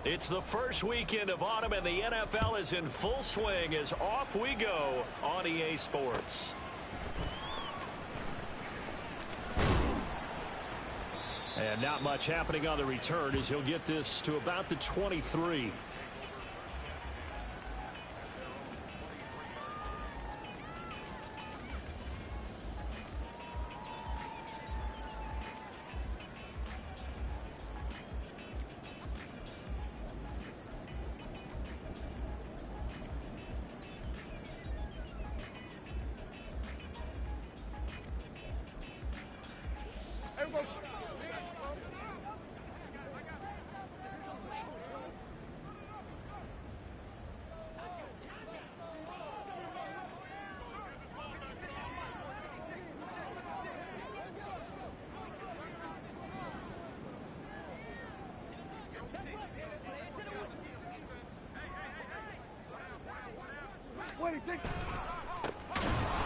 It's the first weekend of autumn, and the NFL is in full swing as off we go on EA Sports. And not much happening on the return as he'll get this to about the 23.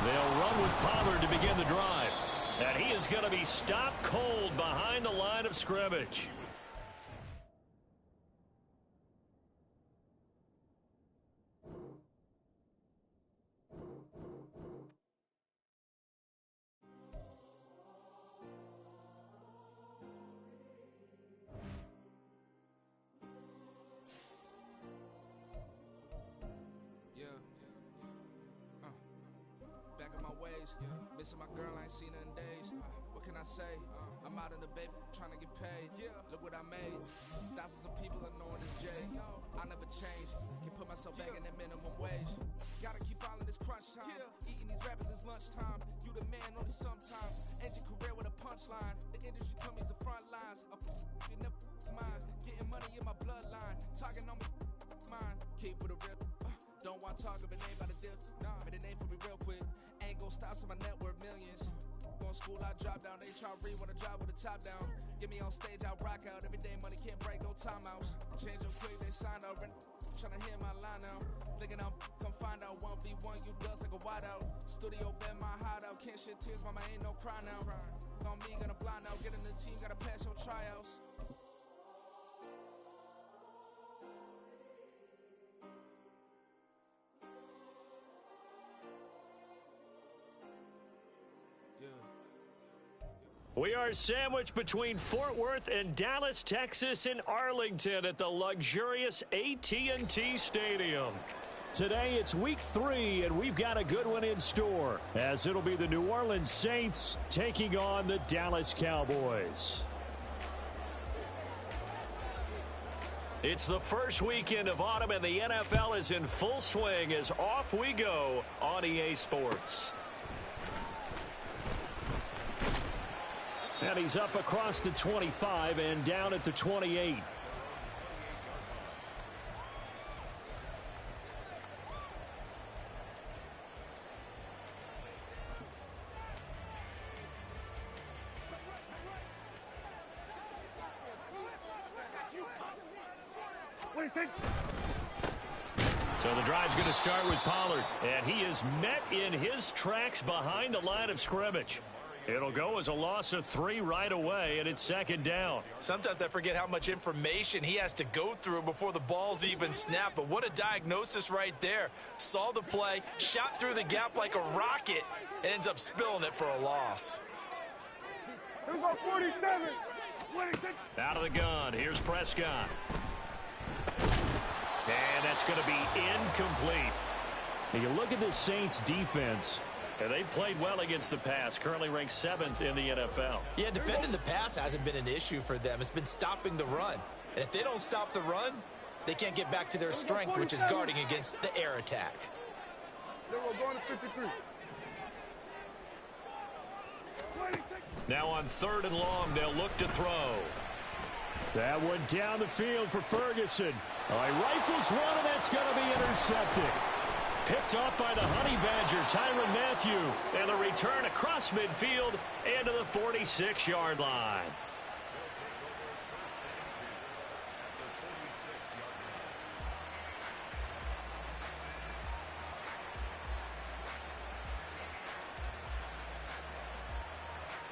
They'll run with Pollard to begin the drive. And he is going to be stopped cold behind the line of scrimmage. Missing my girl, I ain't seen her in days. What can I say? I'm out in the baby, trying to get paid. Look what I made. Thousands of people are knowing this J. I never change. Can put myself back in that minimum wage. Gotta keep all in this crunch time. Eating these rappers is lunchtime. You the man only sometimes. End your career with a punchline. The industry told me it's the front lines. You never mine. Getting money in my bloodline. Talking on my mind. Keep with a real. Don't want to talk of a name by the dip. Made a name for me real quick. Ain't gon' stop till my net worth millions. Going school, I drop down. They try to read when I drop with the top down. Get me on stage, I rock out. Every day money can't break, no timeouts. Change them quick, they sign up. Tryna hear my line now. Thinking I'm come find out 1v1, you dust like a wideout. Studio been my hideout. Can't shed tears, mama ain't no cry now. On me, gonna blind out. Get in the team, gotta pass your tryouts. We are sandwiched between Fort Worth and Dallas, Texas, and Arlington at the luxurious AT&T Stadium. Today it's week 3, and we've got a good one in store, as it'll be the New Orleans Saints taking on the Dallas Cowboys. It's the first weekend of autumn, and the NFL is in full swing as off we go on EA Sports. And he's up across the 25 and down at the 28. So the drive's going to start with Pollard, and he is met in his tracks behind the line of scrimmage. It'll go as a loss of 3 right away, and it's second down. Sometimes I forget how much information he has to go through before the ball's even snapped, but what a diagnosis right there. Saw the play, shot through the gap like a rocket, and ends up spilling it for a loss. Here we go, 47. 26. Out of the gun, here's Prescott. And that's going to be incomplete. Now you look at the Saints defense. And they've played well against the pass, currently ranked 7th in the NFL. Yeah, defending the pass hasn't been an issue for them. It's been stopping the run. And if they don't stop the run, they can't get back to their strength, which is guarding against the air attack. Then we're going to 53. Now on 3rd and long, they'll look to throw. That one down the field for Ferguson. He rifles one, and that's going to be intercepted. Picked off by the Honey Badger, Tyrann Mathieu. And the return across midfield and to the 46-yard line.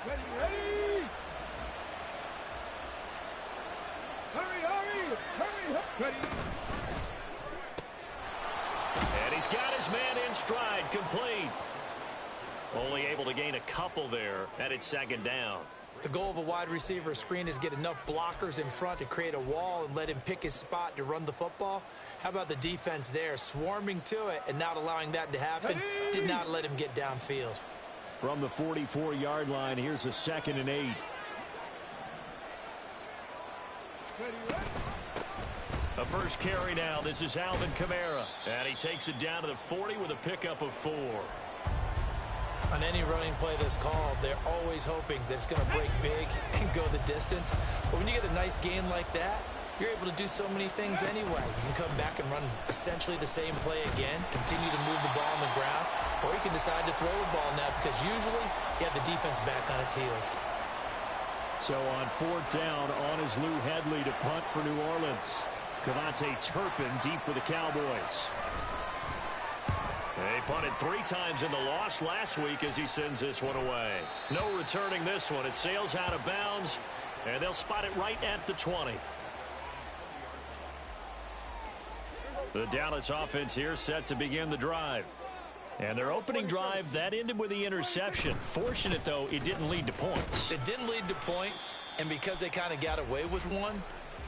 Ready, ready! Hurry, hurry! And he's got his man in stride, complete. Only able to gain a couple there, and it's second down. The goal of a wide receiver screen is get enough blockers in front to create a wall and let him pick his spot to run the football. How about the defense there, swarming to it and not allowing that to happen? Did not let him get downfield. From the 44-yard line, here's a 2nd and 8. A first carry now. This is Alvin Kamara. And he takes it down to the 40 with a pickup of 4. On any running play that's called, they're always hoping that it's going to break big and go the distance. But when you get a nice gain like that, you're able to do so many things anyway. You can come back and run essentially the same play again, continue to move the ball on the ground, or you can decide to throw the ball now because usually you have the defense back on its heels. So on 4th down, on is Lou Hedley to punt for New Orleans. Cavante Turpin deep for the Cowboys. They punted 3 times in the loss last week as he sends this one away. No returning this one. It sails out of bounds, and they'll spot it right at the 20. The Dallas offense here set to begin the drive. And their opening drive, that ended with the interception. Fortunate, though, it didn't lead to points. It didn't lead to points, and because they kind of got away with one,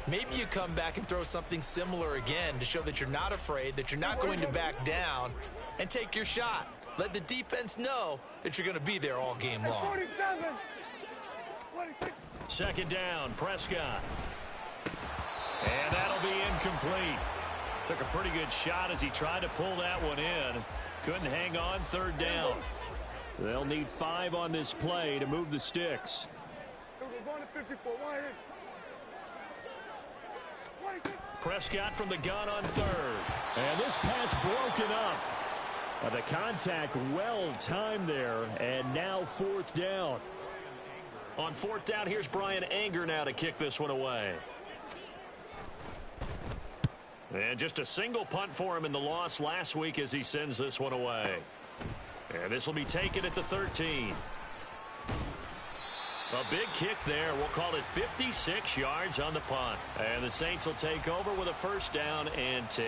maybe you come back and throw something similar again to show that you're not afraid, that you're not going to back down, and take your shot. Let the defense know that you're going to be there all game long. 2nd down, Prescott. And that'll be incomplete. Took a pretty good shot as he tried to pull that one in. Couldn't hang on, 3rd down. They'll need 5 on this play to move the sticks. Prescott from the gun on 3rd. And this pass broken up. The contact well timed there, and now 4th down. On 4th down, here's Brian Anger now to kick this one away. And just a single punt for him in the loss last week as he sends this one away. And this will be taken at the 13. A big kick there. We'll call it 56 yards on the punt. And the Saints will take over with a 1st down and 10.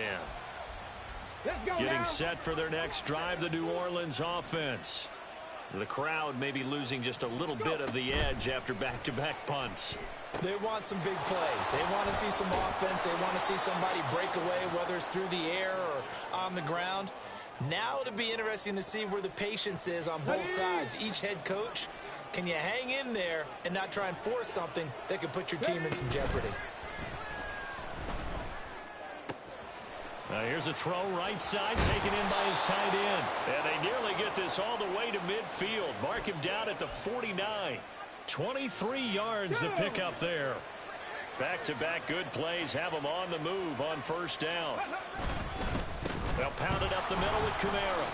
Getting set for their next drive, the New Orleans offense. The crowd may be losing just a little bit of the edge after back-to-back punts. They want some big plays. They want to see some offense. They want to see somebody break away, whether it's through the air or on the ground. Now it'll be interesting to see where the patience is on both sides. Each head coach, can you hang in there and not try and force something that could put your team in some jeopardy? Here's a throw right side, taken in by his tight end. And they nearly get this all the way to midfield. Mark him down at the 49. 23 yards to pick up there. Back-to-back good plays have them on the move on 1st down. They'll pound it up the middle with Kamara.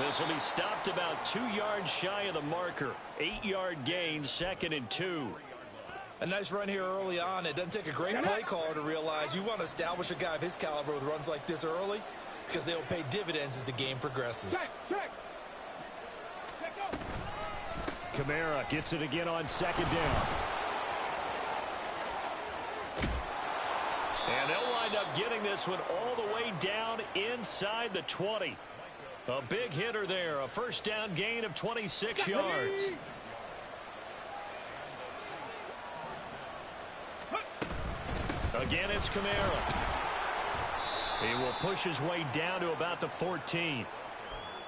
This will be stopped about 2 yards shy of the marker. 8-yard gain, 2nd and 2. A nice run here early on. It doesn't take a great play caller to realize you want to establish a guy of his caliber with runs like this early because they'll pay dividends as the game progresses. Kamara gets it again on 2nd down. And they'll wind up getting this one all the way down inside the 20. A big hitter there. A 1st down gain of 26 yards. Again, it's Kamara. He will push his way down to about the 14.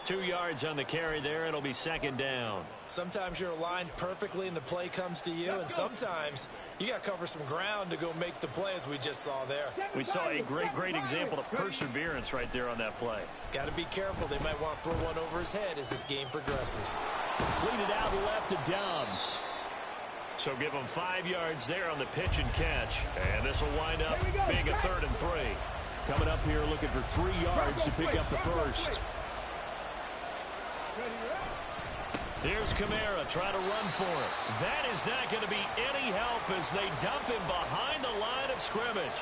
2 yards on the carry there. It'll be 2nd down. Sometimes you're aligned perfectly and the play comes to you, and sometimes you got to cover some ground to go make the play, as we just saw there. We saw a great example of perseverance right there on that play. Got to be careful. They might want to throw one over his head as this game progresses. Cleaned out left to Dobbs. So give him 5 yards there on the pitch and catch. And this will wind up being a 3rd and 3. Coming up here looking for 3 yards to pick up the 1st. Here's Kamara trying to run for it. That is not going to be any help as they dump him behind the line of scrimmage.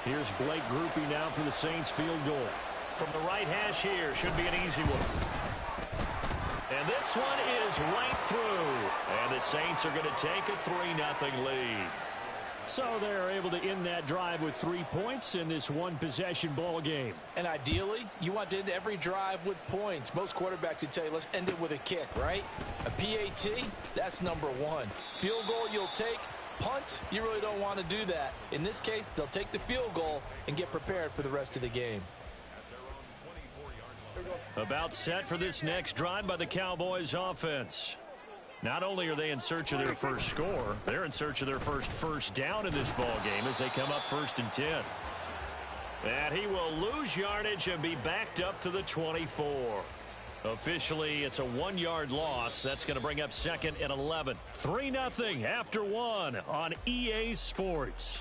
Here's Blake Groupie now for the Saints field goal. From the right hash here, should be an easy one. And this one is right through. And the Saints are going to take a 3-0 lead. So they're able to end that drive with 3 points in this one-possession ball game. And ideally, you want to end every drive with points. Most quarterbacks would tell you, let's end it with a kick, right? A PAT, that's number one. Field goal you'll take. Punts, you really don't want to do that. In this case, they'll take the field goal and get prepared for the rest of the game. About set for this next drive by the Cowboys offense. Not only are they in search of their first score, they're in search of their first down in this ball game as they come up 1st and 10. And he will lose yardage and be backed up to the 24. Officially, it's a 1-yard loss. That's going to bring up 2nd and 11. 3-0 after 1 on EA Sports.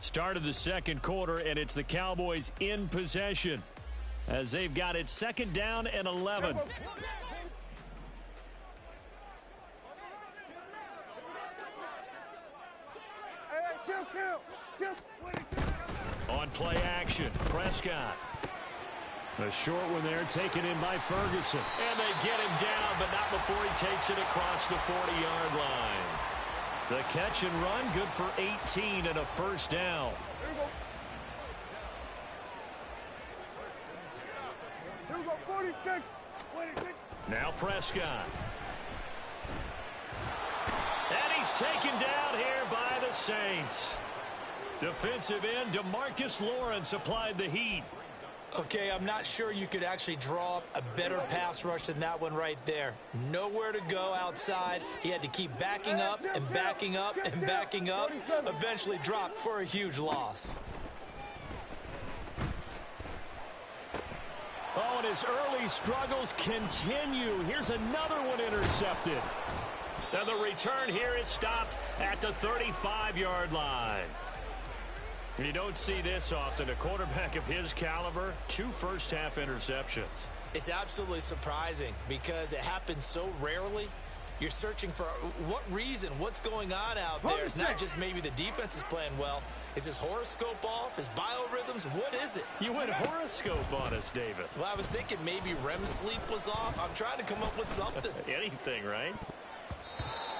Start of the second quarter, and it's the Cowboys in possession as they've got it 2nd down and 11. On play action, Prescott. A short one there taken in by Ferguson. And they get him down, but not before he takes it across the 40-yard line. The catch and run, good for 18 and a first down. Now Prescott. And he's taken down here by the Saints. Defensive end DeMarcus Lawrence applied the heat. Okay, I'm not sure you could actually draw up a better pass rush than that one right there. Nowhere to go outside. He had to keep backing up and backing up and backing up. Eventually dropped for a huge loss. Oh, and his early struggles continue. Here's another one intercepted. And the return here is stopped at the 35-yard line. You don't see this often. A quarterback of his caliber, 2 first-half interceptions. It's absolutely surprising because it happens so rarely. You're searching for what reason, what's going on out there. It's not just maybe the defense is playing well. Is his horoscope off? His biorhythms? What is it? You went horoscope on us, David. Well, I was thinking maybe REM sleep was off. I'm trying to come up with something. Anything, right?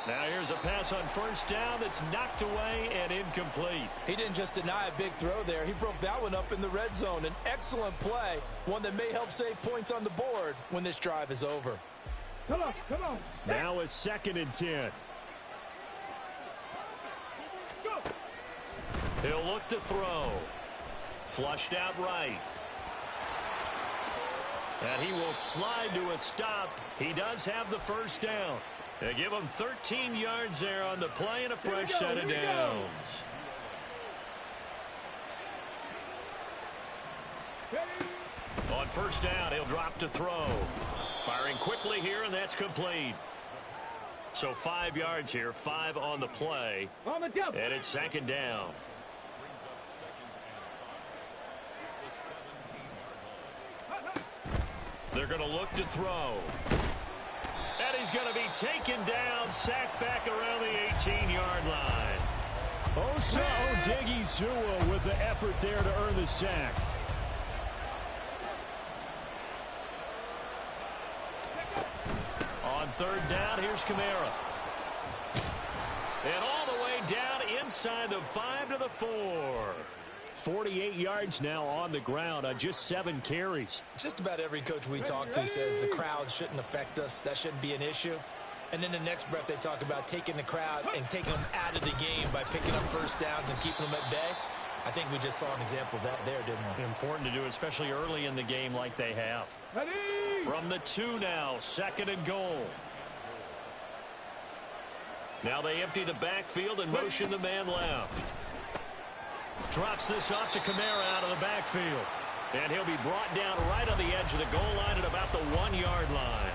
Now here's a pass on first down that's knocked away and incomplete. He didn't just deny a big throw there. He broke that one up in the red zone. An excellent play, one that may help save points on the board when this drive is over. Come on. Now a 2nd and 10. Go. He'll look to throw. Flushed out right. And he will slide to a stop. He does have the first down. They give him 13 yards there on the play and a fresh set of downs. On first down, he'll drop to throw. Firing quickly here, and that's complete. So 5 yards here, 5 on the play. And it's 2nd down. They're going to look to throw. And he's going to be taken down, sacked back around the 18-yard line. Osa Odighizuwa with the effort there to earn the sack. On 3rd down, here's Kamara. And all the way down inside the 5 to the 4. 48 yards now on the ground on just 7 carries. Just about every coach we talk to says the crowd shouldn't affect us. That shouldn't be an issue. And then the next breath they talk about taking the crowd and taking them out of the game by picking up first downs and keeping them at bay. I think we just saw an example of that there, didn't we? Important to do, especially early in the game like they have. From the 2 now, 2nd and goal. Now they empty the backfield and motion the man left. Drops this off to Kamara out of the backfield. And he'll be brought down right on the edge of the goal line at about the 1-yard line.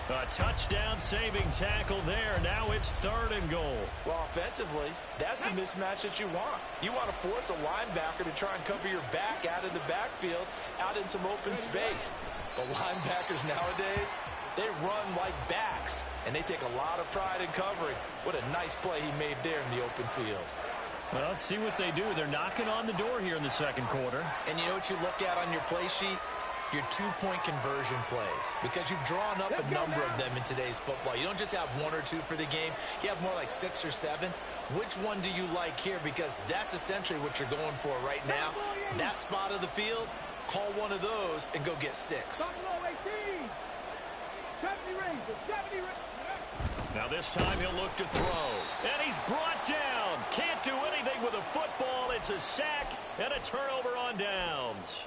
A touchdown saving tackle there. Now it's 3rd and goal. Well, offensively, that's the mismatch that you want. You want to force a linebacker to try and cover your back out of the backfield, out in some open space. But linebackers nowadays, they run like backs, and they take a lot of pride in covering. What a nice play he made there in the open field. Well, let's see what they do. They're knocking on the door here in the 2nd quarter. And you know what you look at on your play sheet? your two-point conversion plays, because you've drawn up a number of them in today's football. You don't just have one or two for the game. You have more like 6 or 7. Which one do you like here? Because that's essentially what you're going for right now. That spot of the field, call one of those and go get 6. Now this time he'll look to throw. And he's brought down. Can't do anything with a football. It's a sack and a turnover on downs.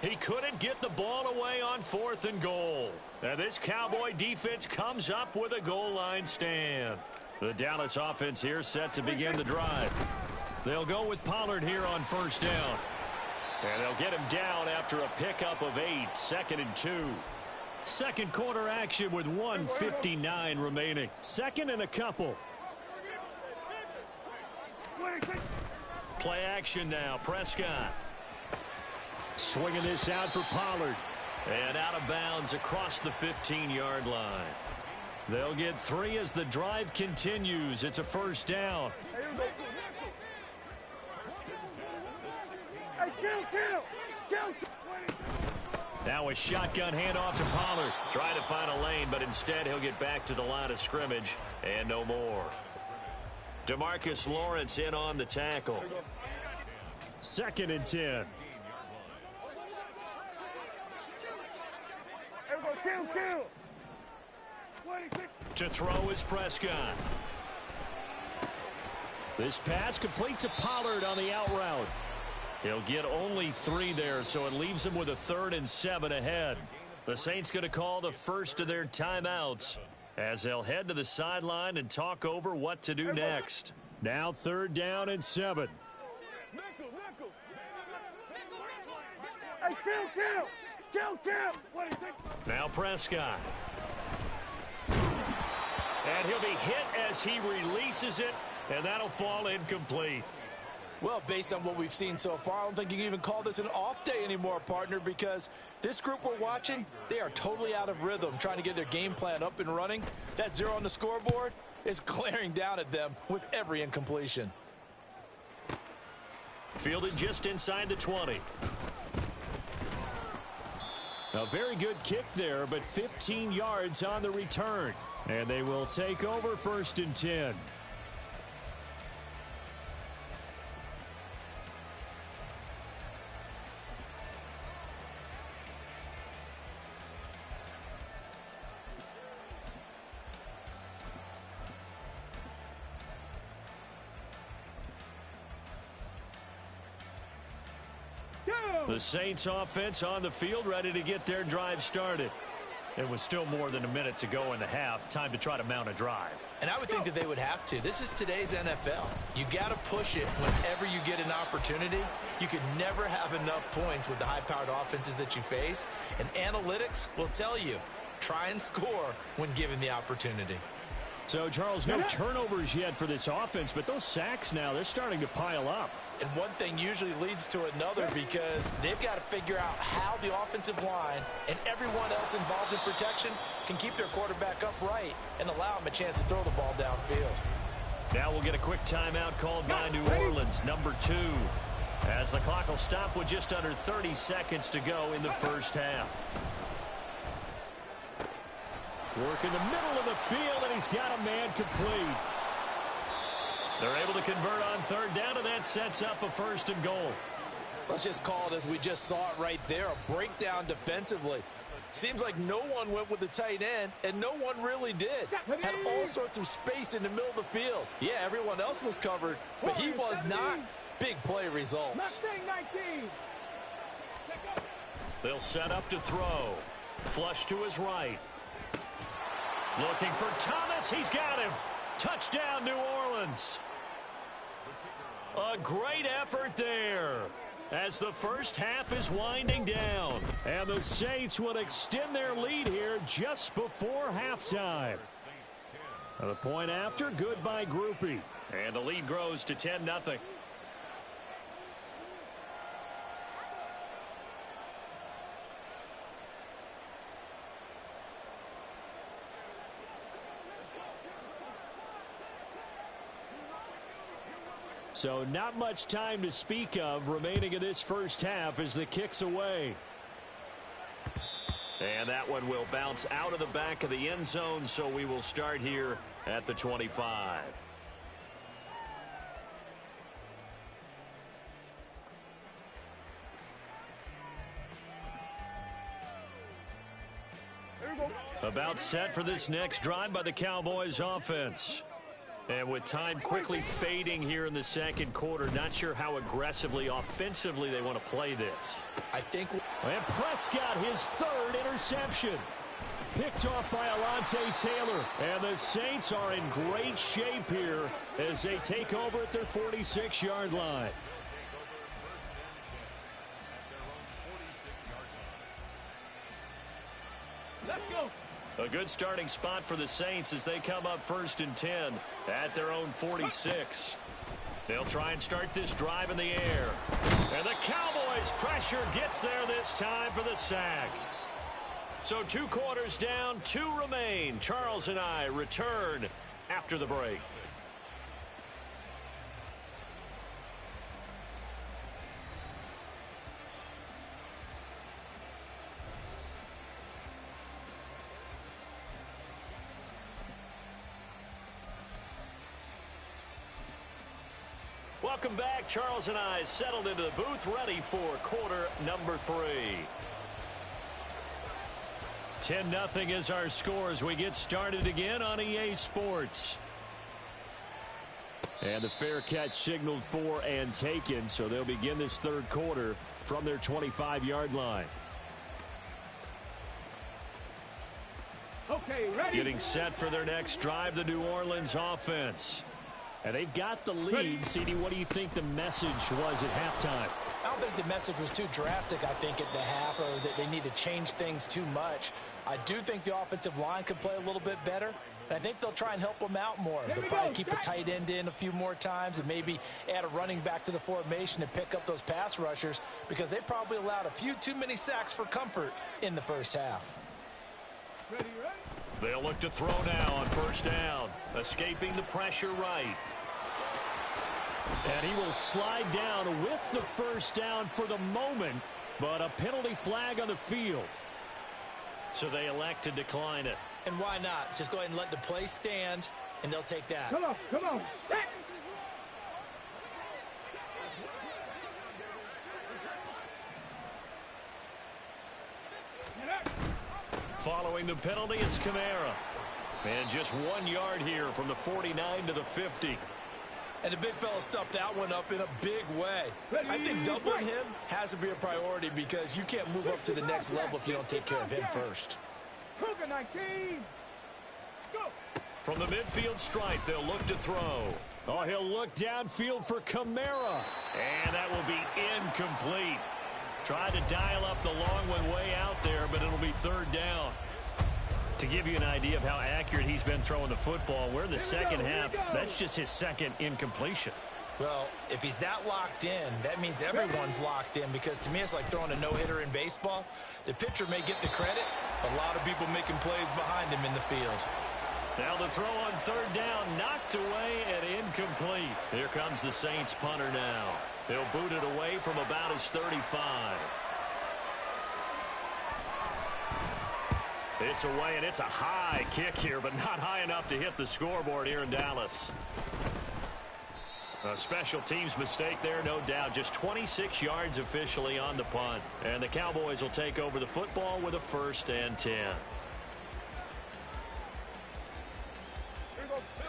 He couldn't get the ball away on 4th and goal. And this Cowboy defense comes up with a goal line stand. The Dallas offense here set to begin the drive. They'll go with Pollard here on 1st down. And they'll get him down after a pickup of 8, 2nd and 2. Second quarter action with 1:59 remaining. 2nd and a couple. Play action now. Prescott. Swinging this out for Pollard. And out of bounds across the 15-yard line. They'll get 3 as the drive continues. It's a 1st down. Now a shotgun handoff to Pollard. Trying to find a lane, but instead he'll get back to the line of scrimmage and no more. DeMarcus Lawrence in on the tackle. 2nd and 10. To throw is Prescott. This pass complete to Pollard on the out route. He'll get only 3 there, so it leaves him with a 3rd and 7 ahead. The Saints going to call the first of their timeouts as they'll head to the sideline and talk over what to do next. Now 3rd down and 7. Now Prescott. And he'll be hit as he releases it, and that'll fall incomplete. Well, based on what we've seen so far, I don't think you can even call this an off day anymore, partner, because this group we're watching, they are totally out of rhythm, trying to get their game plan up and running. That 0 on the scoreboard is glaring down at them with every incompletion. Fielded just inside the 20. A very good kick there, but 15 yards on the return. And they will take over 1st and 10. The Saints offense on the field, ready to get their drive started. It was still more than a minute to go in the half. Time to try to mount a drive. And I would think that they would have to. This is today's NFL. You got to push it whenever you get an opportunity. You could never have enough points with the high-powered offenses that you face. And analytics will tell you, try and score when given the opportunity. So, Charles, no turnovers yet for this offense, but those sacks now, they're starting to pile up. And one thing usually leads to another, because they've got to figure out how the offensive line and everyone else involved in protection can keep their quarterback upright and allow him a chance to throw the ball downfield. Now we'll get a quick timeout called by New Orleans, number 2, as the clock will stop with just under 30 seconds to go in the 1st half. Work in the middle of the field, and he's got a man complete. They're able to convert on 3rd down, and that sets up a 1st and goal. Let's just call it as we just saw it right there, a breakdown defensively. Seems like no one went with the tight end, and no one really did. Had all sorts of space in the middle of the field. Yeah, everyone else was covered, but he was not. Big play results. They'll set up to throw. Flush to his right. Looking for Thomas. He's got him. Touchdown, New Orleans. A great effort there as the 1st half is winding down. And the Saints will extend their lead here just before halftime. The point after, good by Groupie. And the lead grows to 10-0. So not much time to speak of remaining in this 1st half as the kick's away. And that one will bounce out of the back of the end zone, so we will start here at the 25. About set for this next drive by the Cowboys offense. And with time quickly fading here in the second quarter, not sure how aggressively, offensively they want to play this. I think... And Prescott, his third interception. Picked off by Alontae Taylor. And the Saints are in great shape here as they take over at their 46-yard line. Let's go. A good starting spot for the Saints as they come up 1st and 10 at their own 46. They'll try and start this drive in the air. And the Cowboys' pressure gets there this time for the sack. So 2 quarters down, 2 remain. Charles and I return after the break. Welcome back. Charles and I settled into the booth, ready for quarter number 3. 10-0 is our score as we get started again on EA Sports. And the fair catch signaled for and taken, so they'll begin this third quarter from their 25-yard line. Okay, ready. Getting set for their next drive, the New Orleans offense. And they've got the lead. CD, what do you think the message was at halftime? I don't think the message was too drastic, I think, at the half, or that they need to change things too much. I do think the offensive line could play a little bit better, and I think they'll try and help them out more. They'll probably keep a tight end in a few more times and maybe add a running back to the formation and pick up those pass rushers because they probably allowed a few too many sacks for comfort in the first half. Ready, ready. They'll look to throw now on 1st down, escaping the pressure right. And he will slide down with the 1st down for the moment, but a penalty flag on the field. So they elect to decline it. And why not? Just go ahead and let the play stand, and they'll take that. Come on, come on. Set. Following the penalty, it's Kamara. And just 1 yard here from the 49 to the 50. And the big fella stuffed that one up in a big way. I think doubling him has to be a priority because you can't move up to the next level if you don't take care of him first. Cougar 19. Go. From the midfield stripe, they'll look to throw. Oh, he'll look downfield for Kamara. And that will be incomplete. Tried to dial up the long one way out there, but it'll be 3rd down. To give you an idea of how accurate he's been throwing the football, we're in the second half. That's just his 2nd incompletion. Well, if he's that locked in, that means everyone's locked in because to me it's like throwing a no-hitter in baseball. The pitcher may get the credit, a lot of people making plays behind him in the field. Now the throw on 3rd down, knocked away and incomplete. Here comes the Saints punter now. They'll boot it away from about his 35. It's away, and it's a high kick here, but not high enough to hit the scoreboard here in Dallas. A special teams mistake there, no doubt. Just 26 yards officially on the punt. And the Cowboys will take over the football with a 1st and 10.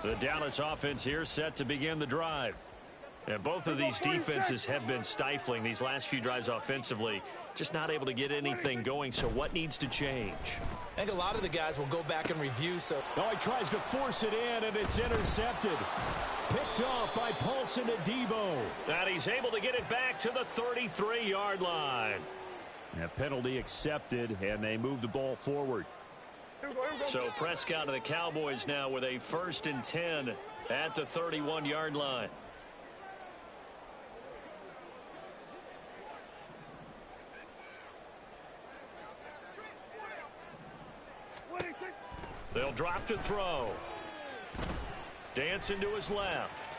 The Dallas offense here set to begin the drive. And both of these defenses have been stifling these last few drives offensively. Just not able to get anything going, so what needs to change? I think a lot of the guys will go back and review. Oh, he tries to force it in, and it's intercepted. Picked off by Paulson Adebo. And he's able to get it back to the 33-yard line. A penalty accepted, and they move the ball forward. So Prescott of the Cowboys now with a 1st and 10 at the 31-yard line. They'll drop to throw. Dancing to his left.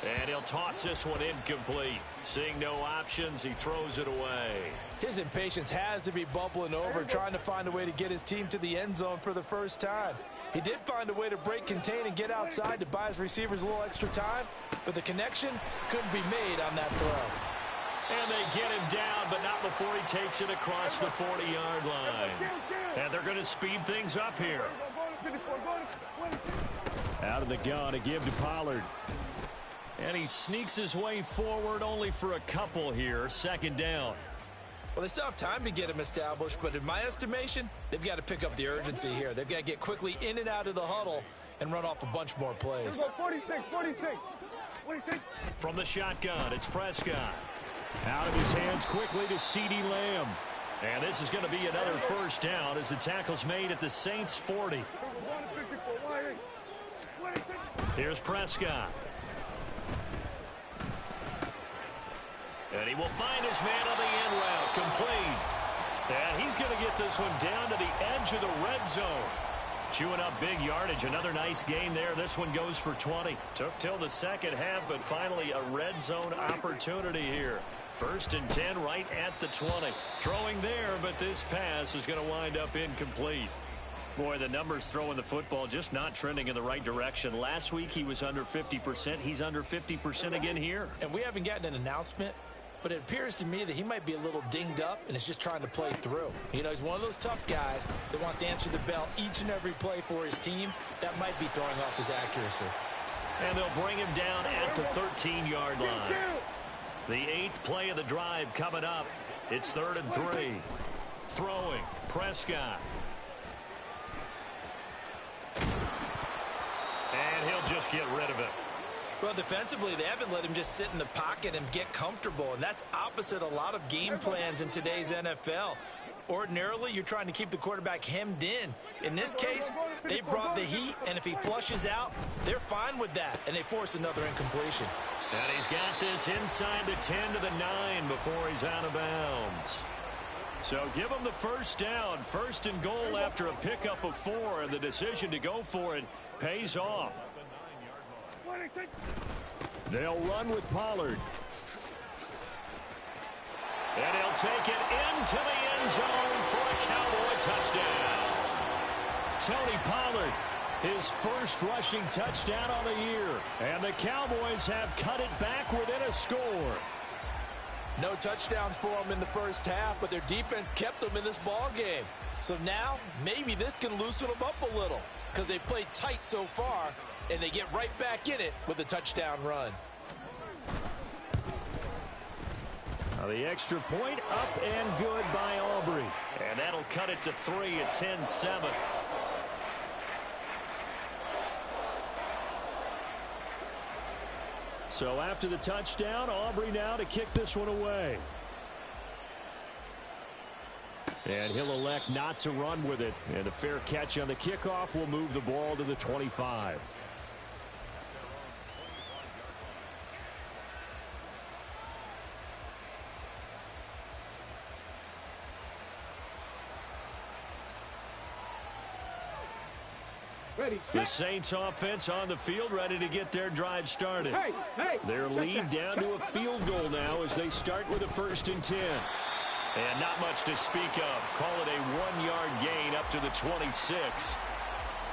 And he'll toss this one incomplete. Seeing no options, he throws it away. His impatience has to be bubbling over, trying to find a way to get his team to the end zone for the first time. He did find a way to break, contain, and get outside to buy his receivers a little extra time, but the connection couldn't be made on that throw. And they get him down, but not before he takes it across the 40-yard line. And they're going to speed things up here. Out of the gun to give to Pollard. And he sneaks his way forward only for a couple here. Second down. Well, they still have time to get him established, but in my estimation, they've got to pick up the urgency here. They've got to get quickly in and out of the huddle and run off a bunch more plays. 46. From the shotgun, it's Prescott. Out of his hands quickly to CeeDee Lamb. And this is going to be another first down as the tackle's made at the Saints 40. Here's Prescott. And he will find his man on the end route, complete. And he's going to get this one down to the edge of the red zone. Chewing up big yardage, another nice gain there. This one goes for 20. Took till the second half, but finally a red zone opportunity here. First and 10 right at the 20. Throwing there, but this pass is going to wind up incomplete. Boy, the numbers throwing the football just not trending in the right direction. Last week he was under 50%. He's under 50% again here. And we haven't gotten an announcement, but it appears to me that he might be a little dinged up and is just trying to play through. You know, he's one of those tough guys that wants to answer the bell each and every play for his team. That might be throwing off his accuracy. And they'll bring him down at the 13-yard line. The 8th play of the drive coming up. It's 3rd and 3. Throwing, Prescott. And he'll just get rid of it. Well, defensively, they haven't let him just sit in the pocket and get comfortable, and that's opposite a lot of game plans in today's NFL. Ordinarily, you're trying to keep the quarterback hemmed in. In this case, they brought the heat, and if he flushes out, they're fine with that, and they force another incompletion. And he's got this inside the 10 to the 9 before he's out of bounds. So give him the first down, 1st and goal after a pickup of 4, and the decision to go for it pays off. They'll run with Pollard. And he'll take it into the end zone for a Cowboy touchdown. Tony Pollard, his first rushing touchdown on the year. And the Cowboys have cut it back within a score. No touchdowns for them in the first half, but their defense kept them in this ball game. So now, maybe this can loosen them up a little because they played tight so far, and they get right back in it with a touchdown run. Now the extra point up and good by Aubrey. And that'll cut it to 3 at 10-7. So after the touchdown, Aubrey now to kick this one away. And he'll elect not to run with it. And a fair catch on the kickoff will move the ball to the 25. The Saints offense on the field, ready to get their drive started. Their lead down to a field goal now as they start with a 1st and 10. And not much to speak of. Call it a 1-yard gain up to the 26.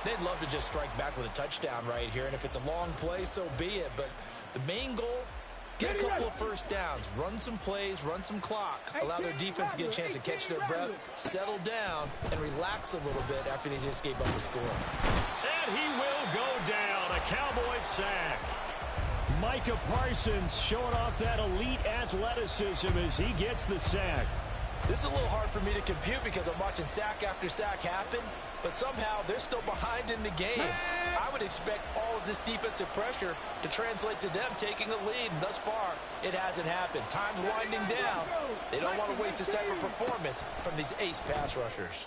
They'd love to just strike back with a touchdown right here, and if it's a long play, so be it. But the main goal, get a couple of first downs, run some plays, run some clock, allow their defense to get a chance to catch their breath, settle down, and relax a little bit after they just gave up the score. And he will go down. A Cowboys sack. Micah Parsons showing off that elite athleticism as he gets the sack. This is a little hard for me to compute because I'm watching sack after sack happen, but somehow they're still behind in the game. I would expect all of this defensive pressure to translate to them taking a lead, and thus far, it hasn't happened. Time's winding down. They don't want to waste this type of performance from these ace pass rushers.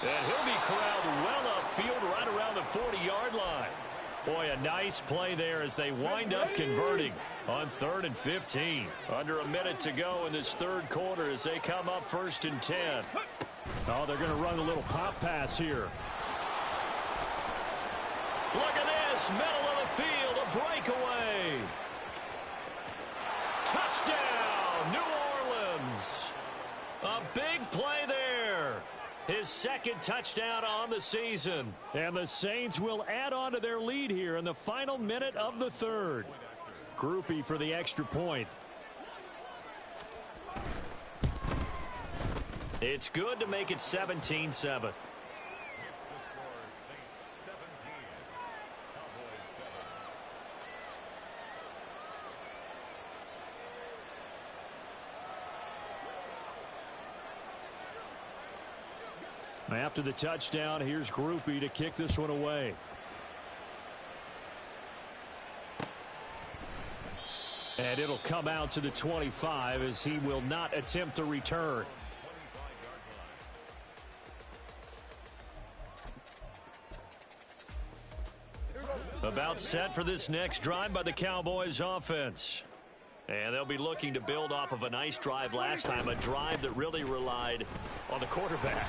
And he'll be corralled well upfield right around the 40-yard line. Boy, a nice play there as they wind up converting on 3rd and 15. Under a minute to go in this third quarter as they come up 1st and 10. Oh, they're going to run a little pop pass here. Look at this, middle of the field, a breakaway. Touchdown, New Orleans. A big play there. His second touchdown on the season. And the Saints will add on to their lead here in the final minute of the third. Groupie for the extra point. It's good to make it 17-7. After the touchdown, here's Groupie to kick this one away. And it'll come out to the 25 as he will not attempt to return. About set for this next drive by the Cowboys offense. And they'll be looking to build off of a nice drive last time, a drive that really relied on the quarterback.